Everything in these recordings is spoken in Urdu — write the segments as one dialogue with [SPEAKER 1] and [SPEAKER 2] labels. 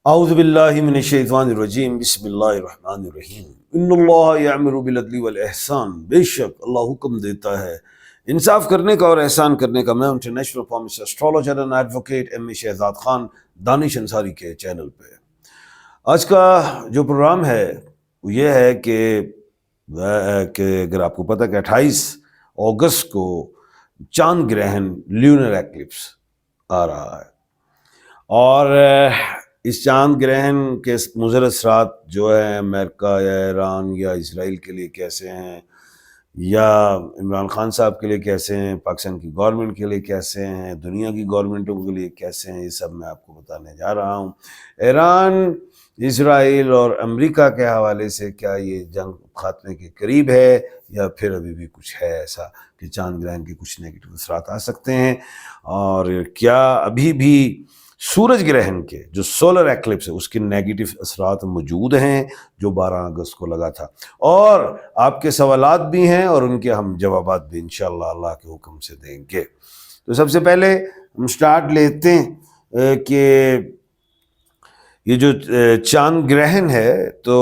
[SPEAKER 1] اعوذ باللہ من الشیطان الرجیم بسم اللہ الرحمن الرحیم ان اللہ یأمر بالعدل والاحسان، بے شک اللہ حکم دیتا ہے انصاف کرنے کا اور احسان کرنے کا۔ میں international pharmacist astrologer and advocate M A Shahzad Khan Danish Ansari کے چینل پہ آج کا جو پروگرام ہے وہ یہ ہے کہ اگر آپ کو پتہ کہ 28 اگست کو چاند گرہن لیونر ایکلپس آ رہا ہے، اور اس چاند گرہن کے مضر اثرات جو ہیں امریکہ یا ایران یا اسرائیل کے لیے کیسے ہیں، یا عمران خان صاحب کے لیے کیسے ہیں، پاکستان کی گورنمنٹ کے لیے کیسے ہیں، دنیا کی گورنمنٹوں کے لیے کیسے ہیں، یہ سب میں آپ کو بتانے جا رہا ہوں۔ ایران، اسرائیل اور امریکہ کے حوالے سے کیا یہ جنگ خاتمے کے قریب ہے یا پھر ابھی بھی کچھ ہے ایسا کہ چاند گرہن کے کچھ نیگیٹو اثرات آ سکتے ہیں، اور کیا ابھی بھی سورج گرہن کے جو سولر ایکلپس ہے اس کے نیگیٹو اثرات موجود ہیں جو 12 اگست کو لگا تھا، اور آپ کے سوالات بھی ہیں اور ان کے ہم جوابات بھی انشاءاللہ اللہ کے حکم سے دیں گے۔ تو سب سے پہلے ہم سٹارٹ لیتے ہیں کہ یہ جو چاند گرہن ہے تو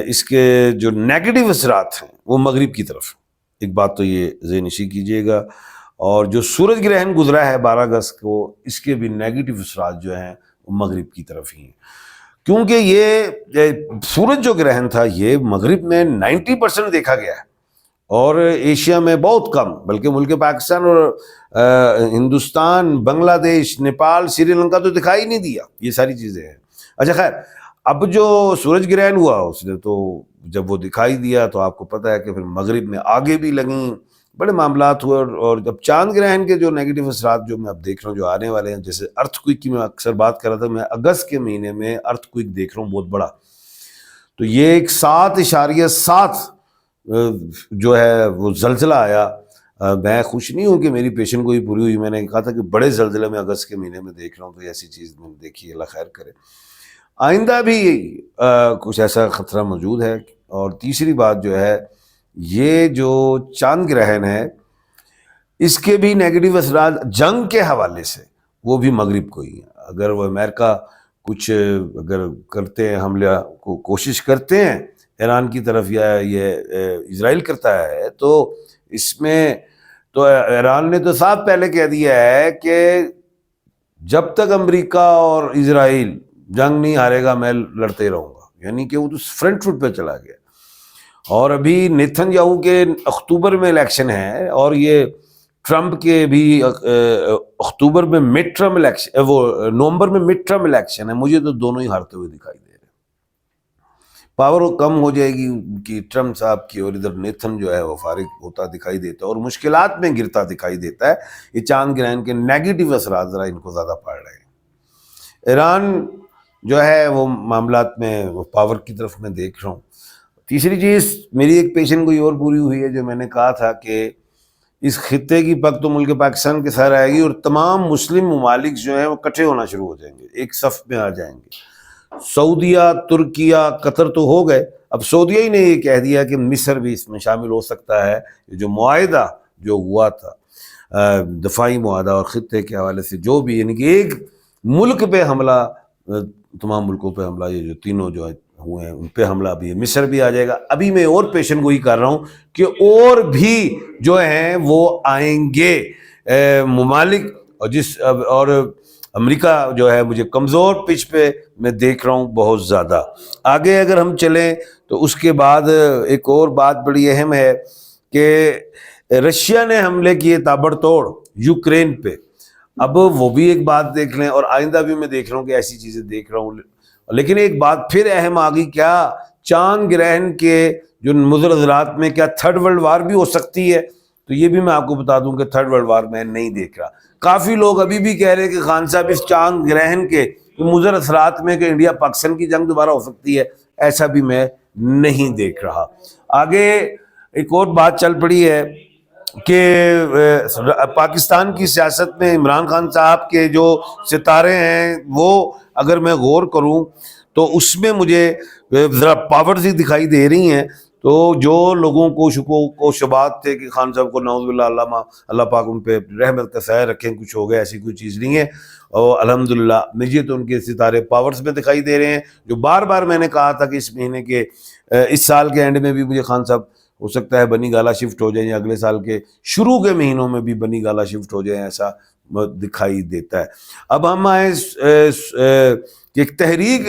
[SPEAKER 1] اس کے جو نیگیٹو اثرات ہیں وہ مغرب کی طرف، ایک بات تو یہ ذہن نشین کیجئے گا، اور جو سورج گرہن گزرا ہے 12 اگست کو اس کے بھی نیگیٹو اثرات جو ہیں وہ مغرب کی طرف ہی ہیں، کیونکہ یہ سورج جو گرہن تھا یہ مغرب میں 90% دیکھا گیا ہے، اور ایشیا میں بہت کم، بلکہ ملک پاکستان اور ہندوستان، بنگلہ دیش، نیپال، سری لنکا تو دکھائی نہیں دیا، یہ ساری چیزیں ہیں۔ اچھا خیر، اب جو سورج گرہن ہوا اس نے تو جب وہ دکھائی دیا تو آپ کو پتہ ہے کہ پھر مغرب میں آگے بھی لگیں، بڑے معاملات ہوئے، اور جب چاند گرہن کے جو نیگیٹو اثرات جو میں اب دیکھ رہا ہوں جو آنے والے ہیں، جیسے ارتھ کوئک کی میں اکثر بات کر رہا تھا، میں اگست کے مہینے میں ارتھ کوئک دیکھ رہا ہوں بہت بڑا، تو یہ ایک 7.7 جو ہے وہ زلزلہ آیا۔ میں خوش نہیں ہوں کہ میری پیشن گوئی پوری ہوئی، میں نے کہا تھا کہ بڑے زلزلے میں اگست کے مہینے میں دیکھ رہا ہوں، تو ایسی چیز میں نے دیکھی، اللہ خیر کرے، آئندہ بھی کچھ ایسا خطرہ موجود ہے۔ اور تیسری بات جو ہے، یہ جو چاند گرہن ہے اس کے بھی نیگیٹو اثرات جنگ کے حوالے سے وہ بھی مغرب کو ہی ہیں۔ اگر وہ امریکہ کچھ اگر کرتے ہیں، حملہ کو کوشش کرتے ہیں ایران کی طرف، یا یہ اسرائیل کرتا ہے، تو اس میں تو ایران نے تو صاف پہلے کہہ دیا ہے کہ جب تک امریکہ اور اسرائیل جنگ نہیں ہارے گا میں لڑتے رہوں گا، یعنی کہ وہ تو فرنٹ فٹ پہ چلا گیا۔ اور ابھی نیتن یاہو کے اکتوبر میں الیکشن ہے، اور یہ ٹرمپ کے بھی اکتوبر میں مڈ ٹرم الیکشن، وہ نومبر میں مڈ ٹرم الیکشن ہے، مجھے تو دونوں ہی ہارتے ہوئے دکھائی دے رہے ہیں۔ پاور کم ہو جائے گی ان کی ٹرمپ صاحب کی، اور ادھر نیتن جو ہے وہ فارغ ہوتا دکھائی دیتا ہے اور مشکلات میں گرتا دکھائی دیتا ہے۔ یہ چاند گرہن کے نیگیٹو اثرات ذرا ان کو زیادہ پڑ رہے ہیں۔ ایران جو ہے وہ معاملات میں وہ پاور کی طرف میں دیکھ رہا ہوں۔ تیسری چیز، میری ایک پیشن کوئی اور پوری ہوئی ہے، جو میں نے کہا تھا کہ اس خطے کی پگ تو ملک پاکستان کے ساتھ آئے گی، اور تمام مسلم ممالک جو ہیں وہ اکٹھے ہونا شروع ہو جائیں گے، ایک صف میں آ جائیں گے۔ سعودیہ، ترکیہ، قطر تو ہو گئے، اب سعودیہ ہی نے یہ کہہ دیا کہ مصر بھی اس میں شامل ہو سکتا ہے۔ جو معاہدہ جو ہوا تھا دفاعی معاہدہ اور خطے کے حوالے سے جو بھی، یعنی کہ ایک ملک پہ حملہ، تمام ملکوں پہ حملہ، یہ جو تینوں جو ہوئے ہیں ان پہ حملہ بھی ہے، مصر بھی آ جائے گا۔ ابھی میں اور پیشن گوئی کر رہا ہوں کہ اور بھی جو ہیں وہ آئیں گے ممالک، اور امریکہ جو ہے مجھے کمزور پچ پہ میں دیکھ رہا ہوں بہت زیادہ۔ آگے اگر ہم چلیں تو اس کے بعد ایک اور بات بڑی اہم ہے کہ رشیا نے حملے کیے تابڑ توڑ یوکرین پہ، اب وہ بھی ایک بات دیکھ لیں، اور آئندہ بھی میں دیکھ رہا ہوں کہ ایسی چیزیں دیکھ رہا ہوں۔ لیکن ایک بات پھر اہم آ گئی، کیا چاند گرہن کے جو مضر اثرات میں کیا تھرڈ ورلڈ وار بھی ہو سکتی ہے؟ تو یہ بھی میں آپ کو بتا دوں کہ تھرڈ ورلڈ وار میں نہیں دیکھ رہا۔ کافی لوگ ابھی بھی کہہ رہے ہیں کہ خان صاحب اس چاند گرہن کے مضر اثرات میں کہ انڈیا پاکستان کی جنگ دوبارہ ہو سکتی ہے، ایسا بھی میں نہیں دیکھ رہا۔ آگے ایک اور بات چل پڑی ہے کہ پاکستان کی سیاست میں عمران خان صاحب کے جو ستارے ہیں وہ اگر میں غور کروں تو اس میں مجھے ذرا پاورز ہی دکھائی دے رہی ہیں، تو جو لوگوں کو شکوک و شبہات تھے کہ خان صاحب کو نعوذ باللہ اللہ پاک ان پہ رحمت کا سایہ رکھیں، کچھ ہو گیا، ایسی کوئی چیز نہیں ہے، اور الحمدللہ مجھے تو ان کے ستارے پاورز میں دکھائی دے رہے ہیں. جو بار بار میں نے کہا تھا کہ اس مہینے کے اس سال کے اینڈ میں بھی مجھے خان صاحب ہو سکتا ہے بنی گالا شفٹ ہو جائیں، یا اگلے سال کے شروع کے مہینوں میں بھی بنی گالا شفٹ ہو جائیں، ایسا دکھائی دیتا ہے. اب ہم آئے ایک تحریک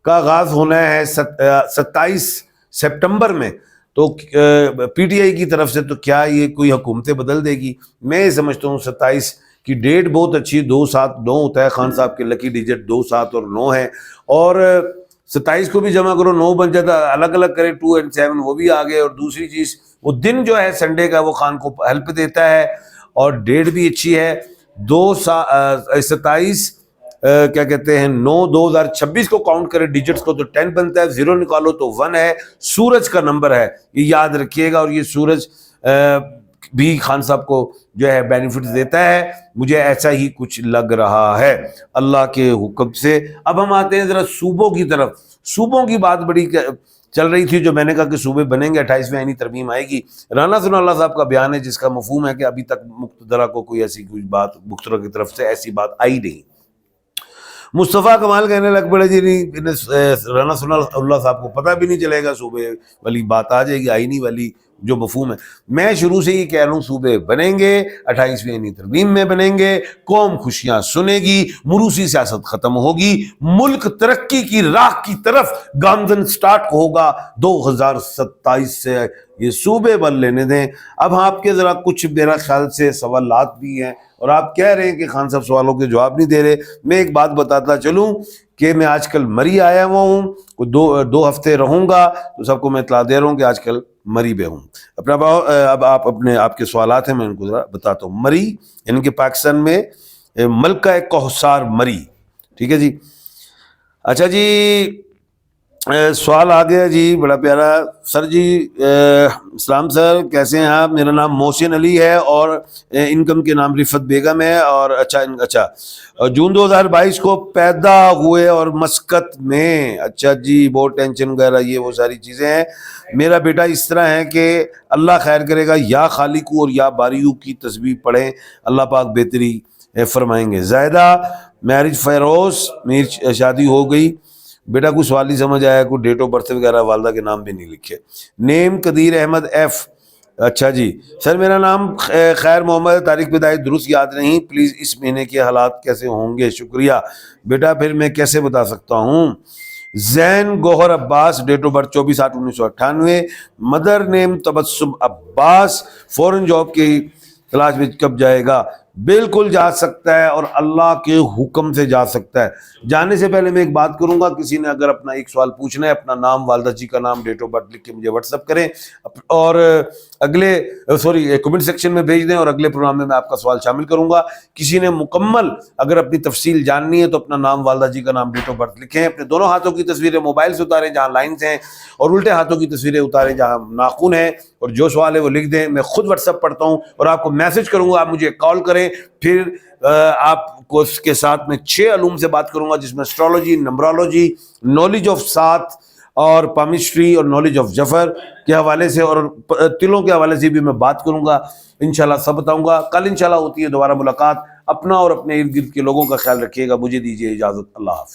[SPEAKER 1] کا آغاز ہونا ہے 27 سپٹمبر میں، تو پی ٹی آئی کی طرف سے، تو کیا یہ کوئی حکومتیں بدل دے گی؟ میں سمجھتا ہوں 27 کی ڈیٹ بہت اچھی، 279 ہوتا ہے خان صاحب کے لکی ڈیجٹ، 2 7 اور 9 ہے، اور 27 کو بھی جمع کرو 9 بن جاتا، الگ الگ کرے 2 اور 7 وہ بھی آگئے. اور دوسری چیز وہ دن جو ہے سنڈے کا وہ خان کو ہیلپ دیتا ہے، اور ڈیٹ بھی اچھی ہے. 27 کیا کہتے ہیں 9/2026 کو کاؤنٹ کرے ڈیجٹس کو تو 10 بنتا ہے، 0 نکالو تو 1 ہے، سورج کا نمبر ہے، یہ یاد رکھیے گا. اور یہ سورج بھی خان صاحب کو جو ہے بینیفٹ دیتا ہے، مجھے ایسا ہی کچھ لگ رہا ہے اللہ کے حکم سے. اب ہم آتے ہیں ذرا صوبوں کی طرف. صوبوں کی بات بڑی چل رہی تھی، جو میں نے کہا کہ صوبے بنیں گے، 28ویں آئینی ترمیم آئے گی. رانا ثناء اللہ صاحب کا بیان ہے جس کا مفہوم ہے کہ ابھی تک مقتدرہ کو کوئی ایسی کوئی بات مقتدرہ کی طرف سے ایسی بات آئی نہیں. مصطفیٰ کمال کہنے لگ پڑے جی نہیں، رانا ثناء اللہ صاحب کو پتہ بھی نہیں چلے گا، صوبے والی بات آ جائے گی، آئینی والی جو مفہوم ہے. میں شروع سے ہی کہہ رہا ہوں صوبے بنیں گے، 28ویں آئینی ترمیم میں بنیں گے، قوم خوشیاں سنے گی، موروثی سیاست ختم ہوگی، ملک ترقی کی راہ کی طرف گامزن سٹارٹ ہوگا. 2027 سے یہ صوبے بن لینے دیں. اب آپ کے ذرا کچھ میرا خیال سے سوالات بھی ہیں، اور آپ کہہ رہے ہیں کہ خان صاحب سوالوں کے جواب نہیں دے رہے. میں ایک بات بتاتا چلوں کہ میں آج کل مری آیا ہوا ہوں، دو ہفتے رہوں گا، تو سب کو میں اطلاع دے رہا ہوں کہ آج کل مری پہ ہوں. اب آپ کے سوالات ہیں، میں ان کو ذرا بتاتا ہوں. مری یعنی کہ پاکستان میں ملکہ کوہسار مری، ٹھیک ہے جی. اچھا جی، سوال آ گیا جی بڑا پیارا. سر جی اسلام سر کیسے ہیں آپ؟ میرا نام محسن علی ہے اور انکم کے نام رفت بیگم ہے. اور اچھا جون 2022 کو پیدا ہوئے اور مسقط میں. اچھا جی، بہت ٹینشن وغیرہ یہ وہ ساری چیزیں ہیں. میرا بیٹا اس طرح ہے کہ اللہ خیر کرے گا، یا خالقو اور یا باریو کی تسبیح پڑھیں، اللہ پاک بہتری فرمائیں گے. زائدہ میرج فیروز، میری شادی ہو گئی. بیٹا کوئی سوال نہیں سمجھ آیا، کوئی ڈیٹ آف برتھ وغیرہ والدہ کے نام بھی نہیں لکھے. نیم قدیر احمد ایف. اچھا جی سر، میرا نام خیر محمد، تاریخ پیدائش درست یاد نہیں، پلیز اس مہینے کے حالات کیسے ہوں گے؟ شکریہ بیٹا، پھر میں کیسے بتا سکتا ہوں. Zain Gohar Abbas, date of birth 24/8/1998. Mother name Tabassum Abbas. Foreign job کی تلاش میں کب جائے گا؟ بالکل جا سکتا ہے، اور اللہ کے حکم سے جا سکتا ہے. جانے سے پہلے میں ایک بات کروں گا، کسی نے اگر اپنا ایک سوال پوچھنا ہے، اپنا نام، والدہ جی کا نام، ڈیٹ آف برتھ لکھ کے مجھے واٹس ایپ کریں، اور کمنٹ سیکشن میں بھیج دیں، اور اگلے پروگرام میں آپ کا سوال شامل کروں گا. کسی نے مکمل اگر اپنی تفصیل جاننی ہے تو اپنا نام، والدہ جی کا نام، ڈیٹ آف برتھ لکھیں. اپنے دونوں ہاتھوں کی تصویریں موبائل سے اتاریں جہاں لائنز ہیں، اور الٹے ہاتھوں کی تصویریں اتاریں جہاں ناخن ہیں، اور جو سوال ہے وہ لکھ دیں. میں خود واٹس ایپ پڑھتا ہوں اور آپ کو میسج کروں گا، آپ مجھے کال کریں. پھر آپ کو اس کے ساتھ میں 6 علوم سے بات کروں گا، جس میں اسٹرالوجی، نمبرالوجی، نالج آف سات، اور پامسٹری، اور نالج آف جفر کے حوالے سے، اور تلوں کے حوالے سے بھی میں بات کروں گا. انشاءاللہ سب بتاؤں گا. کل انشاءاللہ ہوتی ہے دوبارہ ملاقات. اپنا اور اپنے ارد گرد کے لوگوں کا خیال رکھیے گا. مجھے دیجیے اجازت. اللہ حافظ.